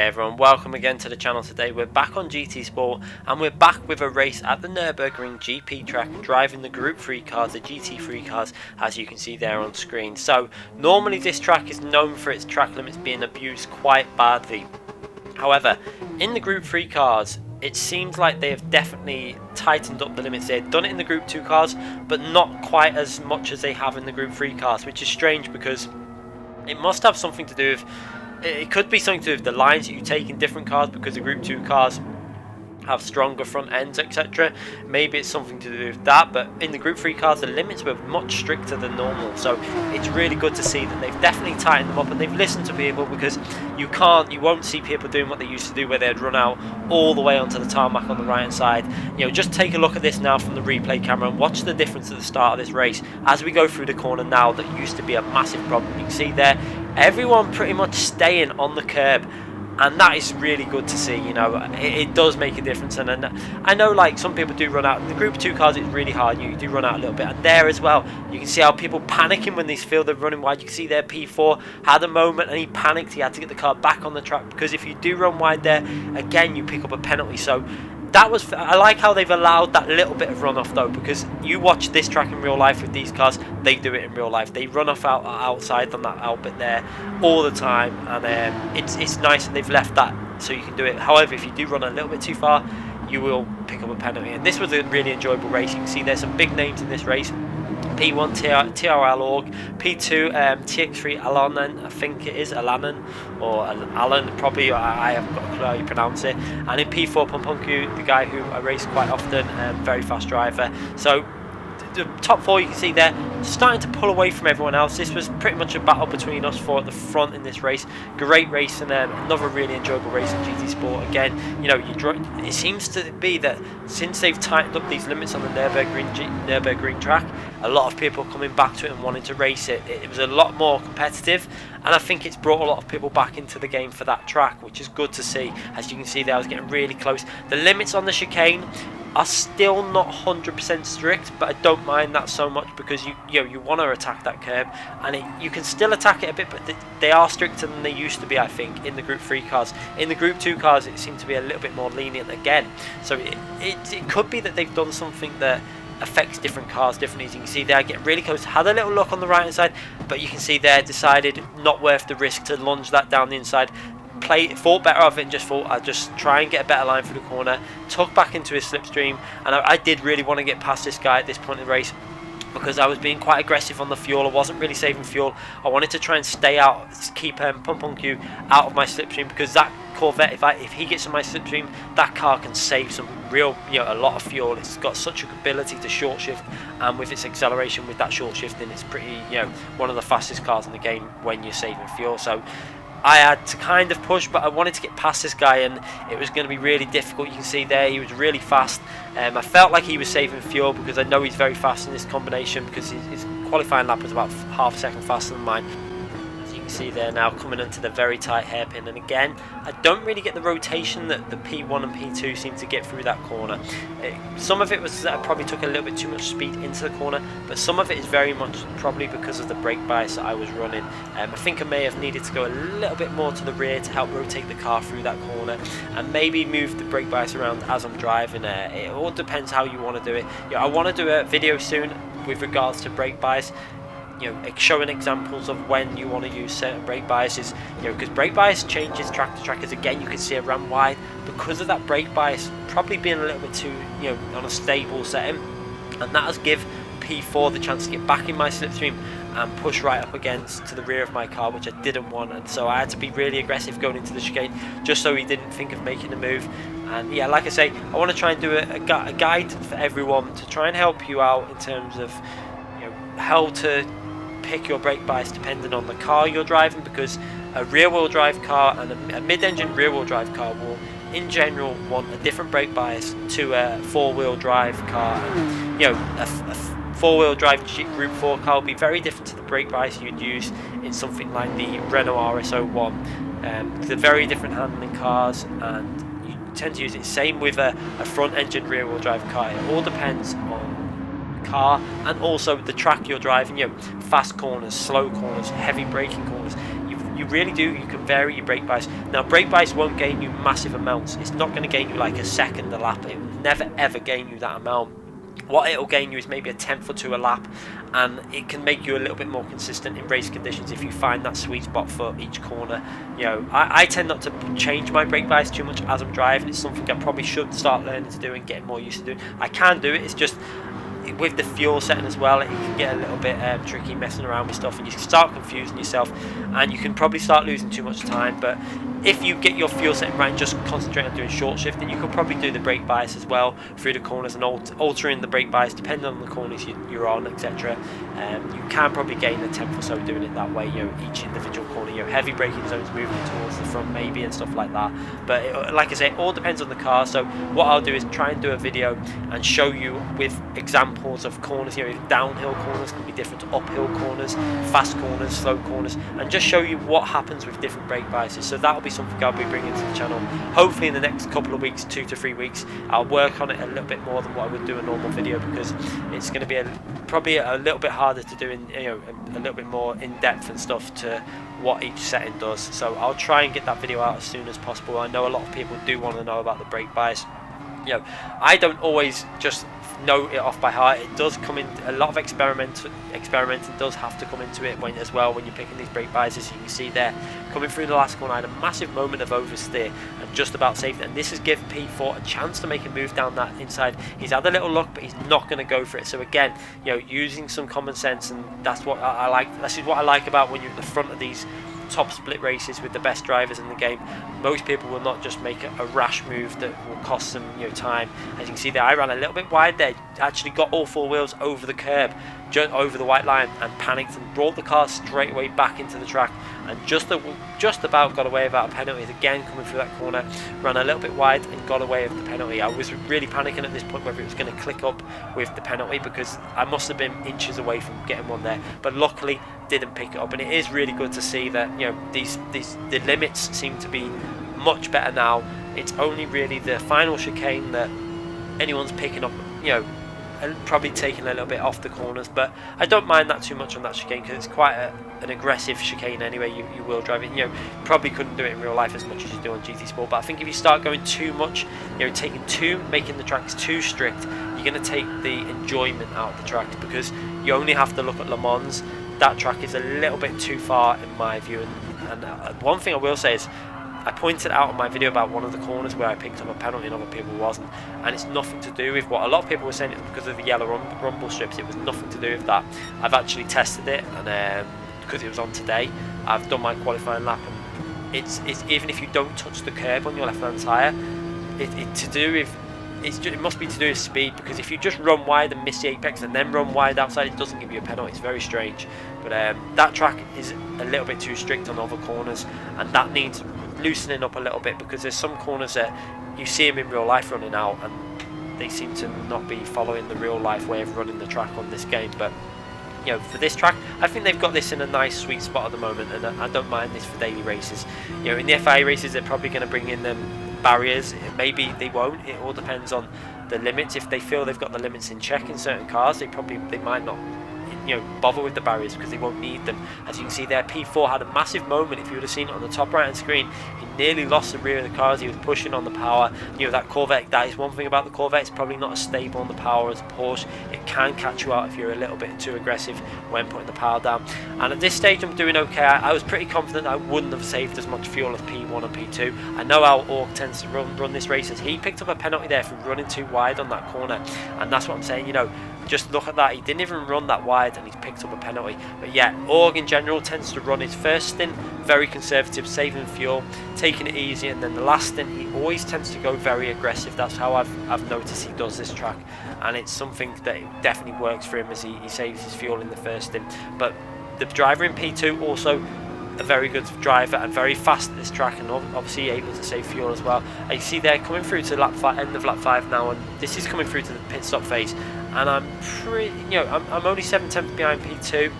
Hey everyone, welcome again to the channel. Today we're back on GT Sport and we're back with a race at the Nürburgring GP track, driving the Group 3 cars, the GT3 cars, as you can see there on screen. So normally this track is known for its track limits being abused quite badly. However, in the Group 3 cars, it seems like they have definitely tightened up the limits. They've done it in the Group 2 cars, but not quite as much as they have in the Group 3 cars, which is strange because it must have something to do with, it could be something to do with the lines that you take in different cars, because the Group 2 cars have stronger front ends, etc. Maybe it's something to do with that, but in the Group 3 cars the limits were much stricter than normal, so it's really good to see that they've definitely tightened them up and they've listened to people, because you won't see people doing what they used to do, where they'd run out all the way onto the tarmac on the right hand side. You know, just take a look at this now from the replay camera and watch the difference at the start of this race as we go through the corner now. That used to be a massive problem. You can see there everyone pretty much staying on the curb, and that is really good to see. You know, it does make a difference. And I know, like, some people do run out. The Group 2 cars, it's really hard. You do run out a little bit. And there as well, you can see how people panicking when they feel they're running wide. You can see there P4 had a moment and he panicked. He had to get the car back on the track, because if you do run wide there, again, you pick up a penalty. So that was, I like how they've allowed that little bit of runoff though, because you watch this track in real life with these cars, they do it in real life. They run off outside on that out bit there all the time, and it's nice that they've left that so you can do it. However, if you do run a little bit too far, you will pick up a penalty. And this was a really enjoyable race. You can see there's some big names in this race. P1 TRL Org, P2 TX3 Alanen, I think it is Alanen or Alan, probably. I haven't got a clue how you pronounce it. And in P4 Pompunku, the guy who I race quite often, very fast driver. So the top four you can see there starting to pull away from everyone else. This was pretty much a battle between us four at the front in this race. Great race, and another really enjoyable race in GT Sport. Again, you know, it seems to be that since they've tightened up these limits on the Nürburgring track, a lot of people coming back to it and wanting to race it. It was a lot more competitive, and I think it's brought a lot of people back into the game for that track, which is good to see. As you can see there, I was getting really close. The limits on the chicane are still not 100% strict, but I don't mind that so much, because you want to attack that curb, and you can still attack it a bit, but they are stricter than they used to be, I think, in the Group 3 cars. In the Group 2 cars it seemed to be a little bit more lenient again, so it could be that they've done something that affects different cars differently. As you can see there, I get really close, had a little look on the right hand side, but you can see there, decided not worth the risk to lunge that down the inside. Thought better of it and just thought I'd just try and get a better line through the corner, tuck back into his slipstream. And I did really want to get past this guy at this point in the race, because I was being quite aggressive on the fuel. I wasn't really saving fuel. I wanted to try and stay out, keep Pompunku out of my slipstream, because that Corvette, if he gets in my slipstream, that car can save some real, a lot of fuel. It's got such a ability to short shift, and with its acceleration, with that short shifting, it's pretty, one of the fastest cars in the game when you're saving fuel. So I had to kind of push, but I wanted to get past this guy, and it was going to be really difficult. You can see there, he was really fast. I felt like he was saving fuel, because I know he's very fast in this combination, because his qualifying lap was about half a second faster than mine. As you can see there now, coming into the very tight hairpin, and again, I don't really get the rotation that the P1 and P2 seem to get through that corner. Some of it was that I probably took a little bit too much speed into the corner, but some of it is very much probably because of the brake bias that I was running. I think I may have needed to go a little bit more to the rear to help rotate the car through that corner, and maybe move the brake bias around as I'm driving. It all depends how you want to do it. I want to do a video soon with regards to brake bias, showing examples of when you want to use certain brake biases, because brake bias changes track to track. As again, you can see it ran wide because of that brake bias probably being a little bit too, on a stable setting, and that has give P4 the chance to get back in my slipstream and push right up against to the rear of my car, which I didn't want. And so I had to be really aggressive going into the chicane, just so he didn't think of making a move. And yeah, like I say, I want to try and do a guide for everyone to try and help you out in terms of how to pick your brake bias depending on the car you're driving, because a rear-wheel drive car and a mid-engine rear-wheel drive car will in general want a different brake bias to a four-wheel drive car. A four-wheel drive Group 4 car will be very different to the brake bias you'd use in something like the Renault RS01. They're very different handling cars, and you tend to use it. Same with a front-engine rear-wheel drive car. It all depends on car and also the track you're driving. Fast corners, slow corners, heavy braking corners, you've you really do, you can vary your brake bias. Now brake bias won't gain you massive amounts. It's not going to gain you like a second a lap. It will never ever gain you that amount. What it'll gain you is maybe a tenth or two a lap, and it can make you a little bit more consistent in race conditions if you find that sweet spot for each corner. You know, I tend not to change my brake bias too much as I'm driving. It's something I probably should start learning to do and getting more used to doing. I can do it, it's just with the fuel setting as well, it can get a little bit tricky messing around with stuff, and you can start confusing yourself, and you can probably start losing too much time. But if you get your fuel setting right and just concentrate on doing short shifting, you could probably do the brake bias as well through the corners and altering the brake bias depending on the corners you're on, etc. You can probably gain a tenth or so doing it that way. You know, each individual corner, you know, heavy braking zones moving towards the front maybe and stuff like that. But it, like I say, it all depends on the car. So what I'll do is try and do a video and show you with examples of corners. You know, downhill corners can be different to uphill corners, fast corners, slow corners, and just show you what happens with different brake biases. So that'll be something I'll be bringing to the channel hopefully in the next couple of weeks, 2 to 3 weeks. I'll work on it a little bit more than what I would do a normal video, because it's going to be probably a little bit harder to do, in, you know, a little bit more in depth and stuff to what each setting does. So I'll try and get that video out as soon as possible. I know a lot of people do want to know about the brake bias. You know, I don't always just know it off by heart. It does come in, a lot of experimenting does have to come into it when you're picking these brake biases. You can see there, coming through the last corner, I had a massive moment of oversteer and just about saved it, and this has given P4 a chance to make a move down that inside. He's had a little luck, but he's not going to go for it. So again, you know, using some common sense, and that's what I like. This is what I like about when you're at the front of these top split races with the best drivers in the game. Most people will not just make a rash move that will cost them, you know, time. As you can see there, I ran a little bit wide there, actually got all four wheels over the curb, over the white line, and panicked and brought the car straight away back into the track, and just about got away without a penalty. Again, coming through that corner, ran a little bit wide and got away with the penalty. I was really panicking at this point whether it was going to click up with the penalty, because I must have been inches away from getting one there, but luckily didn't pick it up. And it is really good to see that, you know, the limits seem to be much better now. It's only really the final chicane that anyone's picking up, you know, and probably taking a little bit off the corners, but I don't mind that too much on that chicane, because it's quite an aggressive chicane anyway. You will drive it, you know, probably couldn't do it in real life as much as you do on GT Sport, but I think if you start going too much, you know, making the tracks too strict, you're going to take the enjoyment out of the tracks, because you only have to look at Le Mans. That track is a little bit too far in my view, and one thing I will say is, I pointed out in my video about one of the corners where I picked up a penalty and other people wasn't, and it's nothing to do with what a lot of people were saying. It's because of the yellow rumble strips. It was nothing to do with that. I've actually tested it, and because it was on today, I've done my qualifying lap, and it's even if you don't touch the curb on your left hand tyre, it must be to do with speed, because if you just run wide and miss the apex and then run wide outside, it doesn't give you a penalty. It's very strange. But that track is a little bit too strict on other corners, and that needs loosening up a little bit, because there's some corners that you see them in real life running out, and they seem to not be following the real life way of running the track on this game. But you know, for this track, I think they've got this in a nice sweet spot at the moment, and I don't mind this for daily races. You know, in the FIA races, they're probably going to bring in them barriers. Maybe they won't. It all depends on the limits. If they feel they've got the limits in check in certain cars, they might not, you know, bother with the barriers, because they won't need them. As you can see there, P4 had a massive moment. If you would have seen it on the top right hand screen, he nearly lost the rear of the car as he was pushing on the power. You know, that Corvette, that is one thing about the Corvette, it's probably not as stable on the power as a Porsche. It can catch you out if you're a little bit too aggressive when putting the power down. And at this stage I'm doing okay. I was pretty confident I wouldn't have saved as much fuel as P1 and P2. I know how Org tends to run this race, as he picked up a penalty there for running too wide on that corner, and that's what I'm saying. You know, just look at that, he didn't even run that wide and he's picked up a penalty. But yeah, Org in general tends to run his first stint very conservative, saving fuel, taking it easy, and then the last stint he always tends to go very aggressive. That's how I've noticed he does this track, and it's something that definitely works for him, as he saves his fuel in the first stint. But the driver in P2 also a very good driver and very fast at this track, and obviously able to save fuel as well. And you see they're coming through to end of lap 5 now, and this is coming through to the pit stop phase, and I'm pretty, you know, I'm only 7/10 behind P2.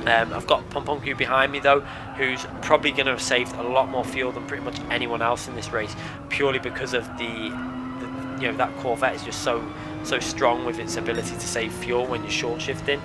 I've got Pomponku behind me though, who's probably going to have saved a lot more fuel than pretty much anyone else in this race, purely because of the you know, that Corvette is just so strong with its ability to save fuel when you're short shifting.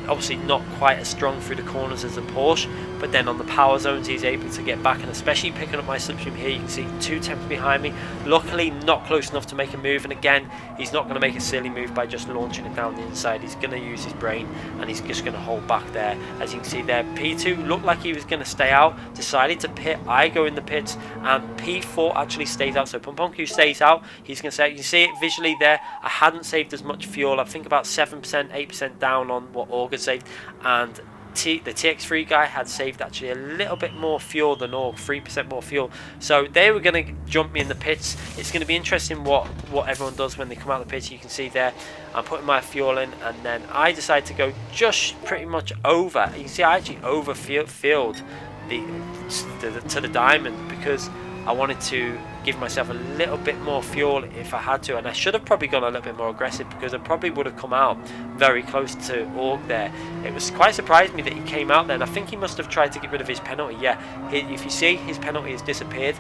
Obviously not quite as strong through the corners as a Porsche, but then on the power zones he's able to get back, and especially picking up my slipstream here. You can see 2 tenths behind me, luckily not close enough to make a move, and again he's not going to make a silly move by just launching it down the inside. He's going to use his brain, and he's just going to hold back there. As you can see there, P2 looked like he was going to stay out, decided to pit. I go in the pits, and P4 actually stays out, so Pomponku stays out. He's going to say, you can see it visually there, I hadn't saved as much fuel. I think about 7%, 8% down on what Org had saved, and the TX3 guy had saved actually a little bit more fuel than Org, 3% more fuel. So they were going to jump me in the pits. It's going to be interesting what everyone does when they come out of the pits. You can see there, I'm putting my fuel in, and then I decide to go just pretty much over. You can see I actually overfilled to the diamond, because I wanted to give myself a little bit more fuel if I had to, and I should have probably gone a little bit more aggressive, because I probably would have come out very close to Org there. It was quite surprised me that he came out there, and I think he must have tried to get rid of his penalty. Yeah, if you see, his penalty has disappeared.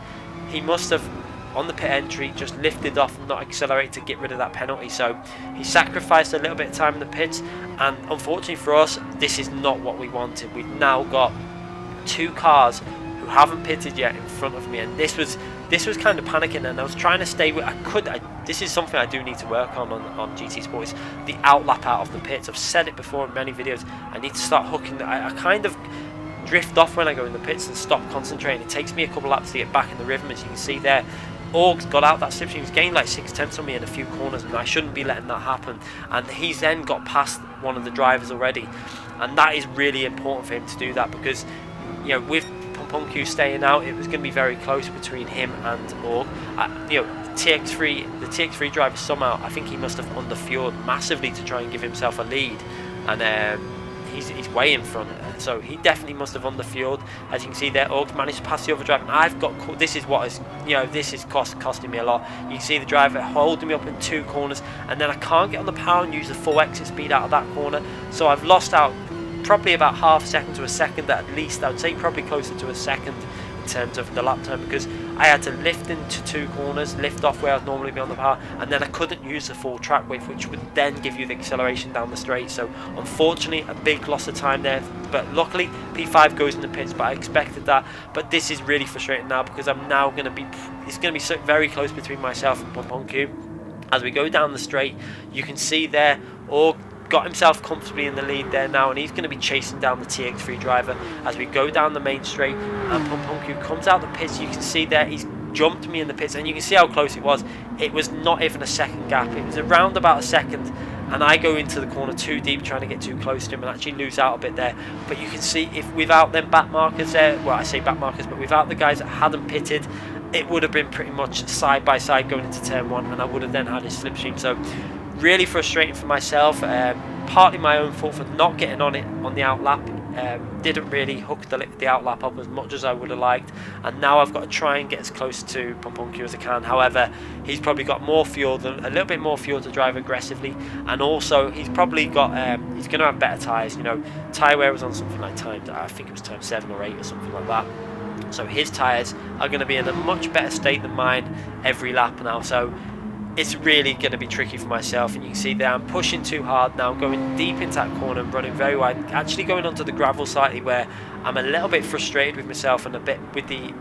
He must have, on the pit entry, just lifted off and not accelerate to get rid of that penalty. So he sacrificed a little bit of time in the pits, and unfortunately for us, this is not what we wanted. We've now got 2 cars who haven't pitted yet in front of me, and this was kind of panicking, and I was trying to stay with, this is something I do need to work on GT Sport, is the outlap out of the pits. I've said it before in many videos, I need to start hooking. I kind of drift off when I go in the pits and stop concentrating. It takes me a couple laps to get back in the rhythm. As you can see there, Org's got out that slipstream. He's gained like 6 tenths on me in a few corners, and I shouldn't be letting that happen. And he's then got past one of the drivers already, and that is really important for him to do that, because, you know, with Pomponku staying out, it was going to be very close between him and Org. You know, the TX3 driver somehow, I think he must have underfueled massively to try and give himself a lead, and he's way in front, so he definitely must have underfueled. As you can see there, Org managed to pass the other driver, and I've got, this is what is, you know, this is costing me a lot. You can see the driver holding me up in 2 corners, and then I can't get on the power and use the full exit speed out of that corner, so I've lost out probably about half a second to a second at least. I would say probably closer to a second in terms of the lap time, because I had to lift into 2 corners, lift off where I'd normally be on the power, and then I couldn't use the full track width, which would then give you the acceleration down the straight. So unfortunately a big loss of time there, but luckily P5 goes in the pits, but I expected that. But this is really frustrating now, because I'm now going to be, it's going to be so very close between myself and Pomponku. As we go down the straight, you can see there, Org got himself comfortably in the lead there now, and he's going to be chasing down the TX3 driver as we go down the main straight, and Pomponku comes out the pits. You can see there he's jumped me in the pits, and you can see how close it was. It was not even a second gap, it was around about a second, and I go into the corner too deep trying to get too close to him and actually lose out a bit there. But you can see, if without them back markers there, well, I say back markers, but without the guys that hadn't pitted, it would have been pretty much side by side going into turn 1, and I would have then had his slipstream. So really frustrating for myself, partly my own fault for not getting on it on the outlap. Didn't really hook the outlap up as much as I would have liked, and now I've got to try and get as close to Pomponku as I can. However, he's probably got more fuel, a little bit more fuel to drive aggressively, and also he's probably got he's going to have better tyres. You know, tyre wear was on something like I think it was time 7 or 8 or something like that. So his tyres are going to be in a much better state than mine every lap now. So it's really going to be tricky for myself, and you can see there I'm pushing too hard now, going deep into that corner and running very wide, actually going onto the gravel slightly, where I'm a little bit frustrated with myself and a bit with the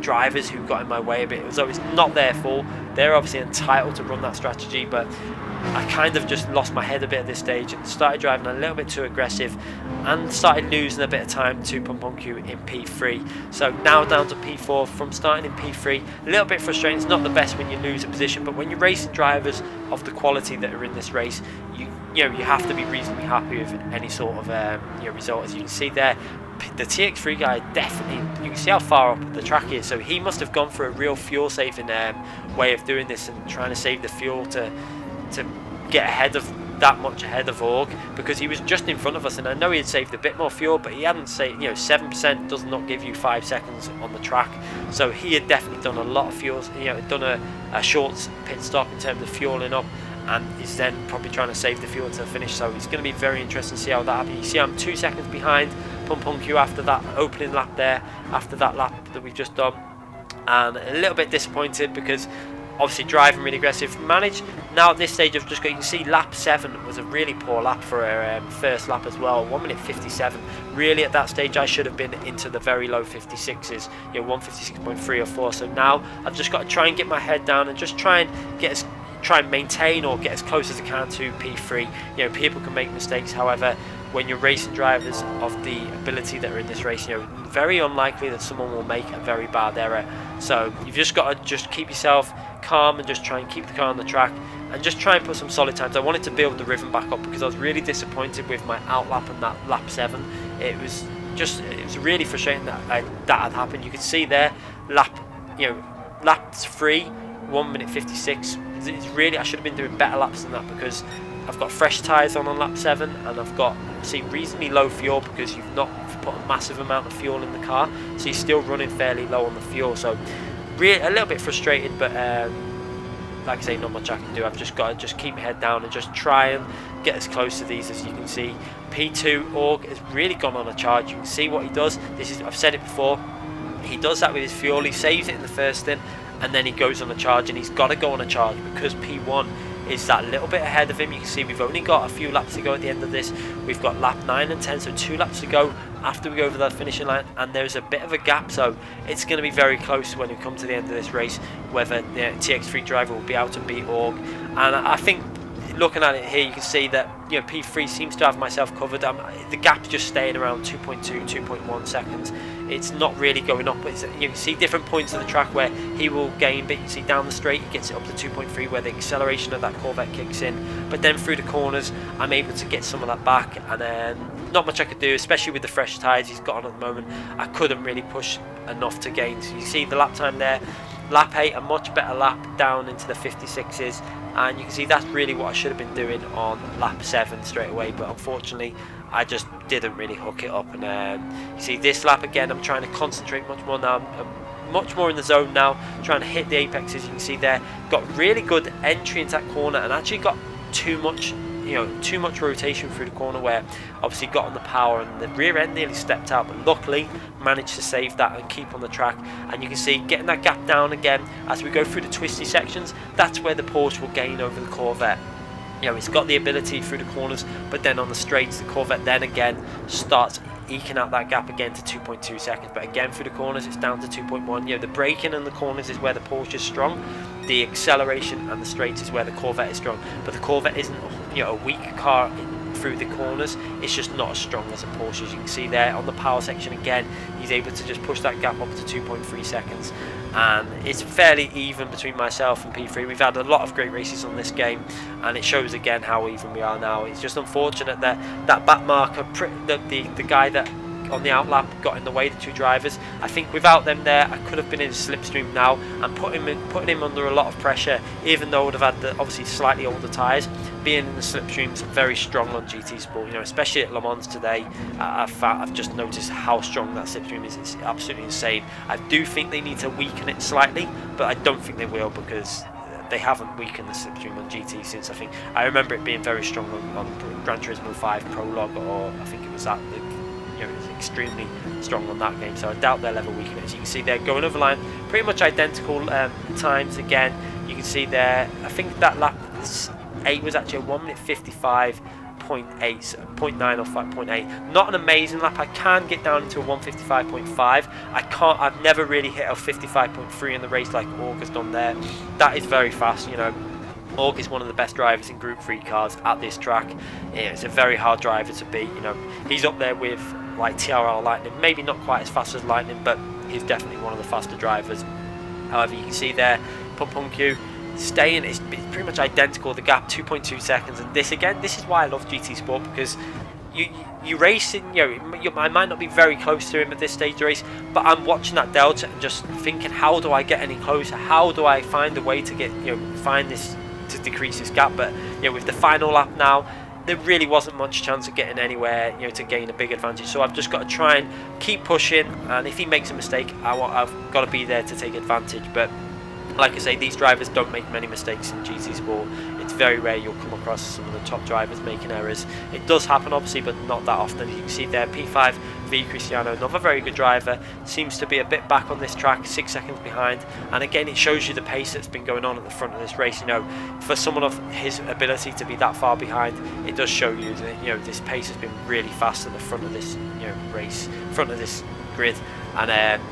drivers who got in my way a bit. So it's not their fault, they're obviously entitled to run that strategy, but I kind of just lost my head a bit at this stage and started driving a little bit too aggressive and started losing a bit of time to Pomponku in P3. So now down to P4 from starting in P3. A little bit frustrating. It's not the best when you lose a position, but when you're racing drivers of the quality that are in this race, you have to be reasonably happy with any sort of result. As you can see there, the TX3 guy definitely, you can see how far up the track is, so he must have gone for a real fuel saving way of doing this and trying to save the fuel to get that much ahead of Org, because he was just in front of us, and I know he had saved a bit more fuel, but he hadn't saved, 7% does not give you 5 seconds on the track, so he had definitely done a lot of fuels, done a short pit stop in terms of fueling up, and is then probably trying to save the fuel to finish. So it's going to be very interesting to see how that happens. You see I'm 2 seconds behind Pomponku after that opening lap there, after that lap that we've just done, and a little bit disappointed because obviously driving really aggressive. Managed now at this stage of just got, you can see lap 7 was a really poor lap for a first lap as well. 1:57. Really at that stage I should have been into the very low 56s, 1:56.3 or 4. So now I've just got to try and get my head down and just try and maintain or get as close as I can to P3. People can make mistakes, however, when you're racing drivers of the ability that are in this race, very unlikely that someone will make a very bad error. So you've just got to just keep yourself calm and just try and keep the car on the track and just try and put some solid times. I wanted to build the rhythm back up because I was really disappointed with my outlap and that lap 7. It was really frustrating that had happened. You could see there lap 3, 1:56. It's really, I should have been doing better laps than that because I've got fresh tyres on lap 7 and I've got reasonably low fuel because you've not put a massive amount of fuel in the car, so you're still running fairly low on the fuel. So really a little bit frustrated, but like I say, not much I can do. I've just got to keep my head down and just try and get as close to these as you can see. P2 Org has really gone on a charge. You can see what he does. I've said it before, he does that with his fuel. He saves it in the first stint and then he goes on a charge, and he's got to go on a charge because P1 is that little bit ahead of him. You can see we've only got a few laps to go at the end of this. We've got lap 9 and 10, so 2 laps to go after we go over that finishing line, and there's a bit of a gap, so it's going to be very close when we come to the end of this race whether the TX3 driver will be out to beat Org. And I think looking at it here, you can see that P3 seems to have myself covered. The gap's just staying around 2.2, 2.1 seconds. It's not really going up. You can see different points of the track where he will gain, but you can see down the straight he gets it up to 2.3 where the acceleration of that Corvette kicks in. But then through the corners I'm able to get some of that back, and then not much I could do, especially with the fresh tyres he's got on at the moment. I couldn't really push enough to gain. So you see the lap time there, lap 8, a much better lap down into the 56s, and you can see that's really what I should have been doing on lap 7 straight away, but unfortunately I just didn't really hook it up. And you see this lap again, I'm trying to concentrate much more now. I'm much more in the zone now, trying to hit the apexes. You can see there, got really good entry into that corner and actually got too much rotation through the corner where obviously got on the power and the rear end nearly stepped out, but luckily managed to save that and keep on the track. And you can see getting that gap down again as we go through the twisty sections. That's where the Porsche will gain over the Corvette. It's got the ability through the corners, but then on the straights the Corvette then again starts eking out that gap again to 2.2 seconds, but again through the corners it's down to 2.1. The braking and the corners is where the Porsche is strong, the acceleration and the straights is where the Corvette is strong, but the Corvette isn't a weak car through the corners, it's just not as strong as a Porsche. As you can see there on the power section again, he's able to just push that gap up to 2.3 seconds, and it's fairly even between myself and P3. We've had a lot of great races on this game, and it shows again how even we are now. It's just unfortunate that that back marker, the guy that on the outlap got in the way, the two drivers. I think without them there I could have been in a slipstream now and putting him under a lot of pressure, even though I would have had the obviously slightly older tyres. Being in the slipstreams very strong on GT Sport, especially at Le Mans today. I've just noticed how strong that slipstream is. It's absolutely insane. I do think they need to weaken it slightly, but I don't think they will because they haven't weakened the slipstream on GT since I remember it being very strong on Gran Turismo 5 Prologue, or I think it was that. It was extremely strong on that game, so I doubt they'll ever weaken it. As you can see there, going over the line, pretty much identical times again. You can see there, I think that lap 8 was actually a 1:55.8, 0.9 or 5.8. Not an amazing lap. I can get down into a 1:55.5. I've never really hit a 55.3 in the race like Org has done there. That is very fast. Org is one of the best drivers in Group 3 cars at this track. It's a very hard driver to beat. He's up there with like TRL Lightning, maybe not quite as fast as Lightning, but he's definitely one of the faster drivers. However, you can see there, Pum Pum Q staying, it's pretty much identical, the gap 2.2 seconds. And this is why I love GT Sport, because you racing, I might not be very close to him at this stage of the race, but I'm watching that delta and just thinking, how do I get any closer? How do I find a way to get find this to decrease this gap? But with the final lap now, there really wasn't much chance of getting anywhere to gain a big advantage. So I've just got to try and keep pushing, and if he makes a mistake, I've got to be there to take advantage. But like I say, these drivers don't make many mistakes in GT Sport. It's very rare you'll come across some of the top drivers making errors. It does happen obviously, but not that often. You can see there P5 V Cristiano, another very good driver, seems to be a bit back on this track, 6 seconds behind, and again it shows you the pace that's been going on at the front of this race. You know, for someone of his ability to be that far behind, it does show you that, you know, this pace has been really fast at the front of this, you know, race, front of this grid. And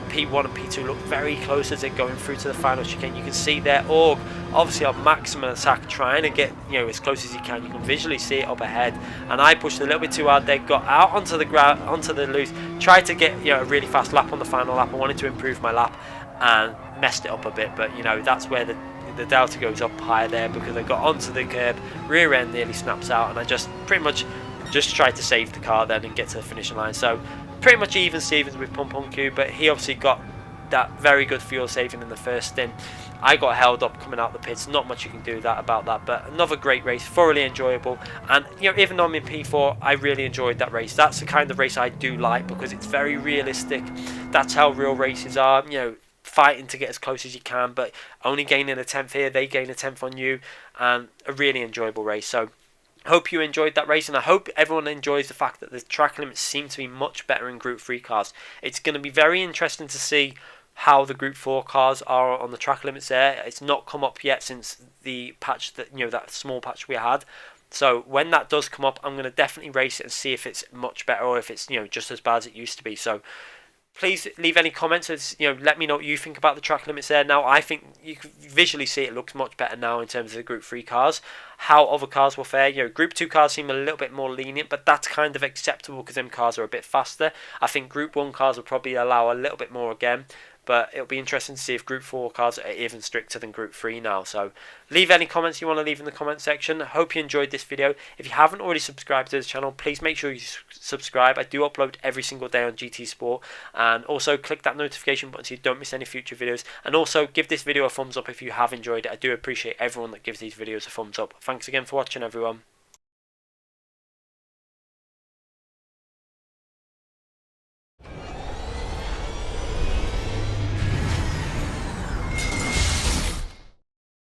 P1 and P2 look very close as they're going through to the final chicane. You can see there Org obviously on maximum attack, trying to get, you know, as close as he can. You can visually see it up ahead, and I pushed a little bit too hard. They got out onto the ground, onto the loose, tried to get, you know, a really fast lap on the final lap. I wanted to improve my lap and messed it up a bit, but you know, that's where the delta goes up higher there, because I got onto the curb, rear end nearly snaps out, and I just pretty much just tried to save the car then and get to the finishing line. So pretty much even Stevens with Pump on Q, but he obviously got that very good fuel saving in the first stint. I got held up coming out the pits, not much you can do about that, but another great race, thoroughly enjoyable. And you know, even though I'm in P4, I really enjoyed that race. That's the kind of race I do like, because it's very realistic. That's how real races are, you know, fighting to get as close as you can, but only gaining a 10th here, they gain a 10th on you, and a really enjoyable race. So hope you enjoyed that race, and I hope everyone enjoys the fact that the track limits seem to be much better in Group 3 cars. It's going to be very interesting to see how the Group 4 cars are on the track limits there. It's not come up yet since the patch that, you know, that small patch we had. So when that does come up, I'm going to definitely race it and see if it's much better or if it's, you know, just as bad as it used to be. So please leave any comments, as you know, let me know what you think about the track limits there. Now, I think you can visually see it looks much better now in terms of the Group 3 cars. How other cars will fare, you know, Group 2 cars seem a little bit more lenient, but that's kind of acceptable because them cars are a bit faster. I think Group 1 cars will probably allow a little bit more again, but it'll be interesting to see if Group 4 cars are even stricter than Group 3 now. So leave any comments you want to leave in the comment section. I hope you enjoyed this video. If you haven't already subscribed to the channel, please make sure you subscribe. I do upload every single day on GT Sport, and also click that notification button so you don't miss any future videos, and also give this video a thumbs up if you have enjoyed it. I do appreciate everyone that gives these videos a thumbs up. Thanks again for watching, everyone.